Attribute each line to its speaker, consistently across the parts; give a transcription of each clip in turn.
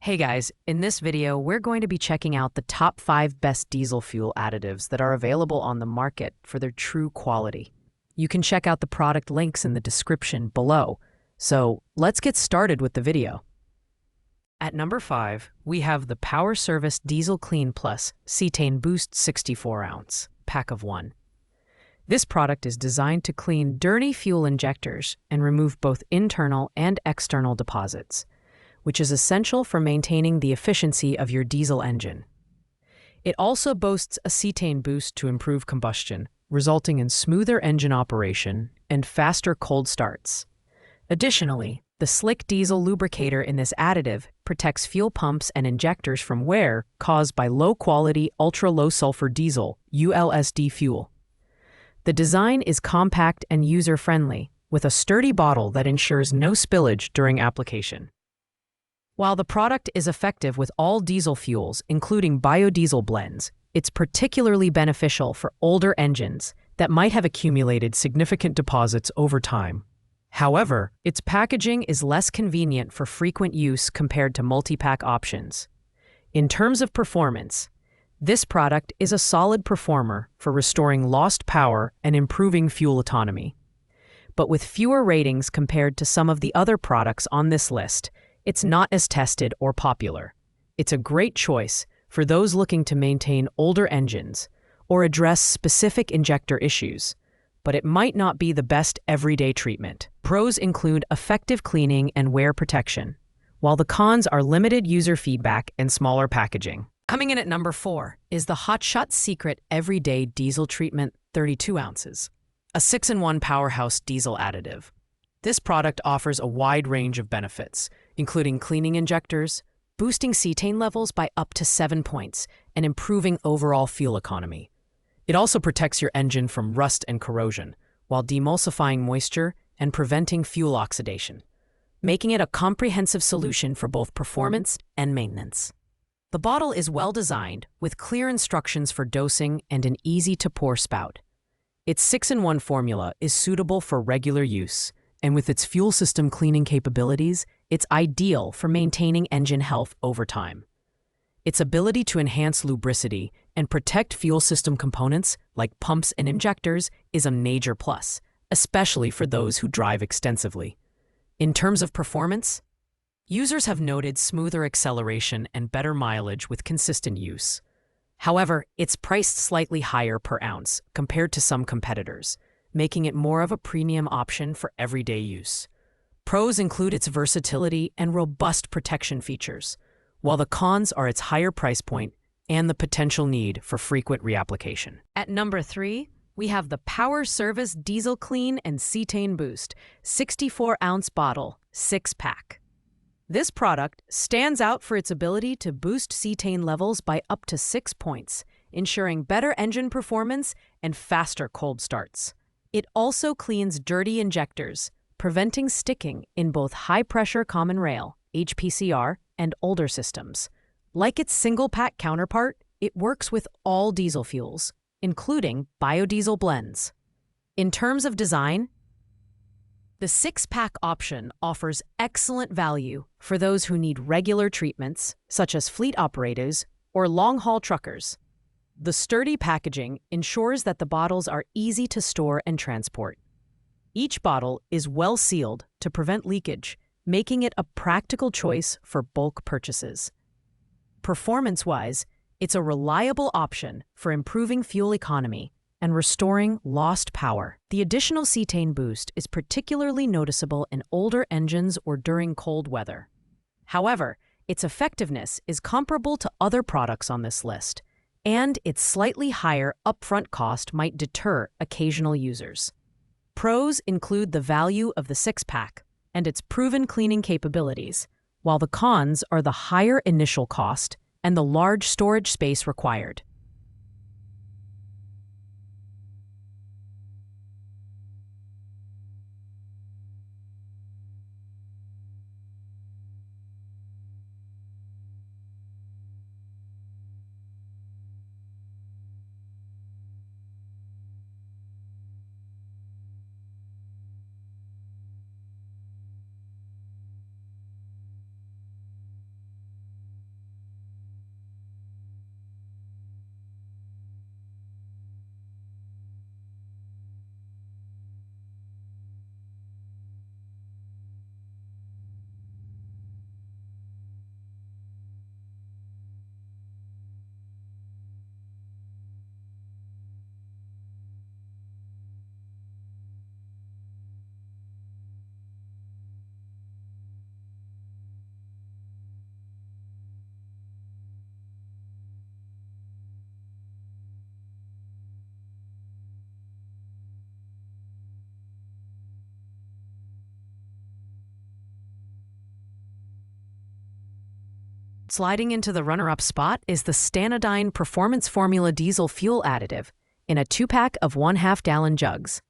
Speaker 1: Hey guys, in this video, we're going to be checking out the top 5 best diesel fuel additives that are available on the market for their true quality. You can check out the product links in the description below. So let's get started with the video. At number 5, we have the Power Service Diesel Kleen Plus Cetane Boost 64 ounce pack of 1. This product is designed to clean dirty fuel injectors and remove both internal and external deposits, which is essential for maintaining the efficiency of your diesel engine. It also boasts a cetane boost to improve combustion, resulting in smoother engine operation and faster cold starts. Additionally, the slick diesel lubricator in this additive protects fuel pumps and injectors from wear caused by low-quality, ultra-low-sulfur diesel (ULSD) fuel. The design is compact and user-friendly, with a sturdy bottle that ensures no spillage during application. While the product is effective with all diesel fuels, including biodiesel blends, it's particularly beneficial for older engines that might have accumulated significant deposits over time. However, its packaging is less convenient for frequent use compared to multi-pack options. In terms of performance, this product is a solid performer for restoring lost power and improving fuel economy. But with fewer ratings compared to some of the other products on this list, it's not as tested or popular. It's a great choice for those looking to maintain older engines or address specific injector issues, but it might not be the best everyday treatment. Pros include effective cleaning and wear protection, while the cons are limited user feedback and smaller packaging. Coming in at number 4 is the Hotshot Secret Everyday Diesel Treatment 32 ounces, a 6-in-1 powerhouse diesel additive. This product offers a wide range of benefits, including cleaning injectors, boosting cetane levels by up to 7 points, and improving overall fuel economy. It also protects your engine from rust and corrosion, while demulsifying moisture and preventing fuel oxidation, making it a comprehensive solution for both performance and maintenance. The bottle is well designed, with clear instructions for dosing and an easy-to-pour spout. Its 6-in-1 formula is suitable for regular use, and with its fuel system cleaning capabilities, it's ideal for maintaining engine health over time. Its ability to enhance lubricity and protect fuel system components like pumps and injectors is a major plus, especially for those who drive extensively. In terms of performance, users have noted smoother acceleration and better mileage with consistent use. However, it's priced slightly higher per ounce compared to some competitors, making it more of a premium option for everyday use. Pros include its versatility and robust protection features, while the cons are its higher price point and the potential need for frequent reapplication. At number 3, we have the Power Service Diesel Kleen and Cetane Boost 64-ounce bottle 6-pack. This product stands out for its ability to boost cetane levels by up to 6 points, ensuring better engine performance and faster cold starts. It also cleans dirty injectors, preventing sticking in both high-pressure common rail, HPCR, and older systems. Like its single-pack counterpart, it works with all diesel fuels, including biodiesel blends. In terms of design, the 6-pack option offers excellent value for those who need regular treatments, such as fleet operators or long-haul truckers. The sturdy packaging ensures that the bottles are easy to store and transport. Each bottle is well sealed to prevent leakage, making it a practical choice for bulk purchases. Performance-wise, it's a reliable option for improving fuel economy and restoring lost power. The additional cetane boost is particularly noticeable in older engines or during cold weather. However, its effectiveness is comparable to other products on this list, and its slightly higher upfront cost might deter occasional users. Pros include the value of the 6-pack and its proven cleaning capabilities, while the cons are the higher initial cost and the large storage space required. Sliding into the runner-up spot is the Stanadyne Performance Formula Diesel Fuel Additive in a 2-pack of 1/2 gallon jugs.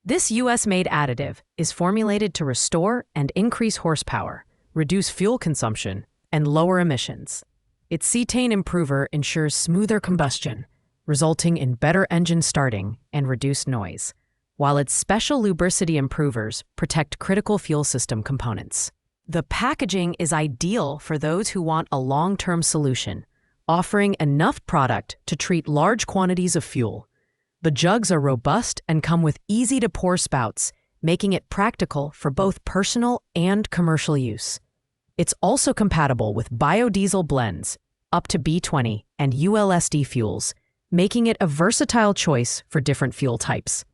Speaker 1: This US-made additive is formulated to restore and increase horsepower, reduce fuel consumption, and lower emissions. Its cetane improver ensures smoother combustion, resulting in better engine starting and reduced noise, while its special lubricity improvers protect critical fuel system components. The packaging is ideal for those who want a long-term solution, offering enough product to treat large quantities of fuel. The jugs are robust and come with easy-to-pour spouts, making it practical for both personal and commercial use. It's also compatible with biodiesel blends, up to B20 and ULSD fuels, making it a versatile choice for different fuel types.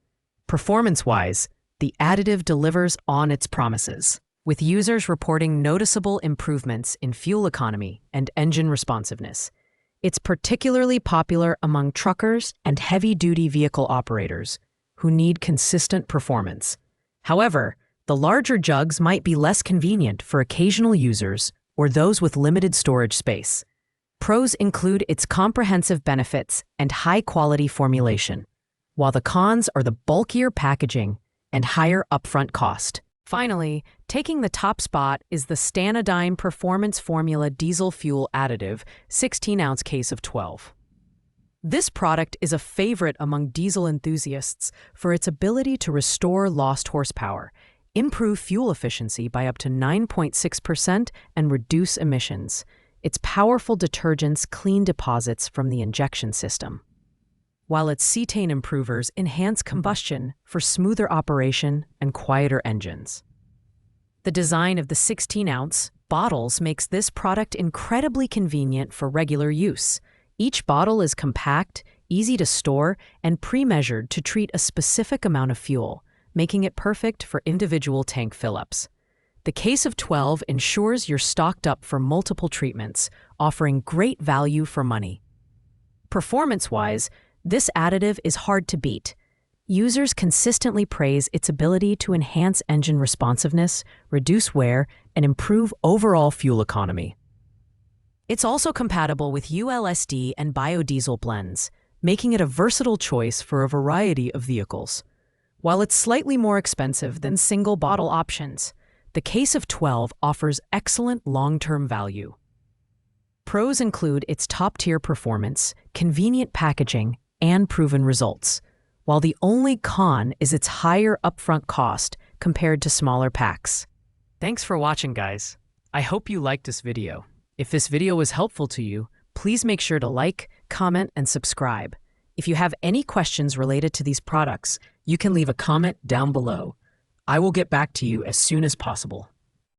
Speaker 1: Performance-wise, the additive delivers on its promises, with users reporting noticeable improvements in fuel economy and engine responsiveness. It's particularly popular among truckers and heavy-duty vehicle operators who need consistent performance. However, the larger jugs might be less convenient for occasional users or those with limited storage space. Pros include its comprehensive benefits and high-quality formulation, while the cons are the bulkier packaging and higher upfront cost. Finally, taking the top spot is the Stanadyne Performance Formula Diesel Fuel Additive 16-ounce case of 12. This product is a favorite among diesel enthusiasts for its ability to restore lost horsepower, improve fuel efficiency by up to 9.6%, and reduce emissions. Its powerful detergents clean deposits from the injection system, while its cetane improvers enhance combustion for smoother operation and quieter engines. The design of the 16-ounce bottles makes this product incredibly convenient for regular use. Each bottle is compact, easy to store, and pre-measured to treat a specific amount of fuel, making it perfect for individual tank fill-ups. The case of 12 ensures you're stocked up for multiple treatments, offering great value for money. Performance-wise, this additive is hard to beat. Users consistently praise its ability to enhance engine responsiveness, reduce wear, and improve overall fuel economy. It's also compatible with ULSD and biodiesel blends, making it a versatile choice for a variety of vehicles. While it's slightly more expensive than single-bottle options, the case of 12 offers excellent long-term value. Pros include its top-tier performance, convenient packaging, and proven results, while the only con is its higher upfront cost compared to smaller packs. Thanks for watching, guys. I hope you liked this video. If this video was helpful to you, please make sure to like, comment, and subscribe. If you have any questions related to these products, you can leave a comment down below. I will get back to you as soon as possible.